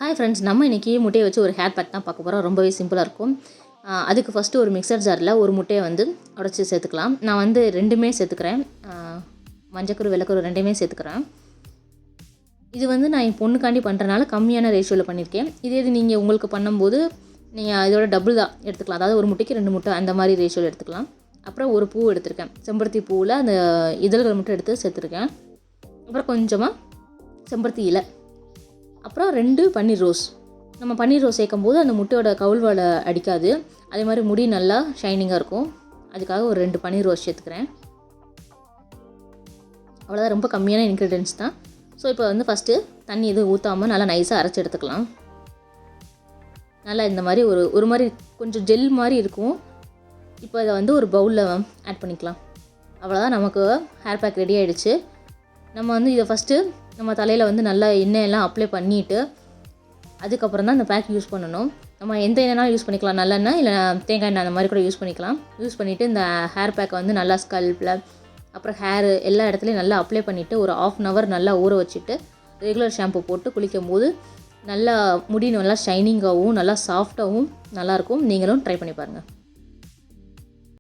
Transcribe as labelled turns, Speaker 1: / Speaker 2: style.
Speaker 1: Hi friends, நம்ம இன்றைக்கி முட்டையை வச்சு ஒரு ஹேர் பேக் தான் பார்க்க போகிறோம். ரொம்பவே சிம்பிளாக இருக்கும். அதுக்கு ஃபஸ்ட்டு ஒரு மிக்சர் ஜாரில் ஒரு முட்டையை வந்து உடச்சி சேர்த்துக்கலாம். நான் வந்து ரெண்டுமே சேர்த்துக்கிறேன். மஞ்சக்கரு வெள்ளைக்கரு ரெண்டுமே சேர்த்துக்கிறேன். இது வந்து நான் என் பொண்ணுக்காண்டி பண்ணுறனால கம்மியான ரேஷியோவில் பண்ணியிருக்கேன். இது நீங்கள் உங்களுக்கு பண்ணும்போது நீங்கள் இதோட டபுள் தான் எடுத்துக்கலாம். அதாவது ஒரு முட்டைக்கு 2 முட்டை அந்த மாதிரி ரேஷியோவில் எடுத்துக்கலாம். அப்புறம் ஒரு பூ எடுத்திருக்கேன். செம்பருத்தி பூவில் அந்த இதழ்கள் மட்டும் எடுத்து சேர்த்துருக்கேன். அப்புறம் கொஞ்சமாக செம்பருத்தி இலை, அப்புறம் 2 பன்னீர் ரோஸ். நம்ம பன்னீர் ரோஸ் சேர்க்கும்போது அந்த முட்டையோட கவுள் வாடை அடிக்காது. அதே மாதிரி முடி நல்லா ஷைனிங்காக இருக்கும். அதுக்காக ஒரு 2 பன்னீர் ரோஸ் சேர்த்துக்கிறேன். அவ்வளோதான், ரொம்ப கம்மியான இன்க்ரீடியன்ஸ் தான். ஸோ இப்போ வந்து ஃபஸ்ட்டு தண்ணி எதுவும் ஊற்றாமல் நல்லா நைஸாக அரைச்சி எடுத்துக்கலாம். நல்லா இந்த மாதிரி ஒரு மாதிரி கொஞ்சம் ஜெல் மாதிரி இருக்கும். இப்போ இதை வந்து ஒரு பவுலில் ஆட் பண்ணிக்கலாம். அவ்வளோதான், நமக்கு ஹேர் பேக் ரெடி ஆகிடுச்சு. நம்ம வந்து இதை ஃபஸ்ட்டு நம்ம தலையில் வந்து நல்லா எண்ணெயெல்லாம் அப்ளை பண்ணிவிட்டு அதுக்கப்புறம் தான் இந்த பேக் யூஸ் பண்ணணும். நம்ம எந்த எண்ணெய்னாலும் யூஸ் பண்ணிக்கலாம். நல்லெண்ணெய் இல்லை தேங்காய் எண்ணெய் அந்த மாதிரி கூட யூஸ் பண்ணிக்கலாம். யூஸ் பண்ணிவிட்டு இந்த ஹேர் பேக்கை வந்து நல்லா ஸ்கல்பில் அப்புறம் ஹேரு எல்லா இடத்துலையும் நல்லா அப்ளை பண்ணிவிட்டு ஒரு 1/2 hour நல்லா ஊற வச்சுட்டு ரெகுலர் ஷாம்பு போட்டு குளிக்கும் போது நல்லா முடி நல்லா ஷைனிங்காகவும் நல்லா சாஃப்டாகவும் நல்லாயிருக்கும். நீங்களும் ட்ரை பண்ணி பாருங்கள்.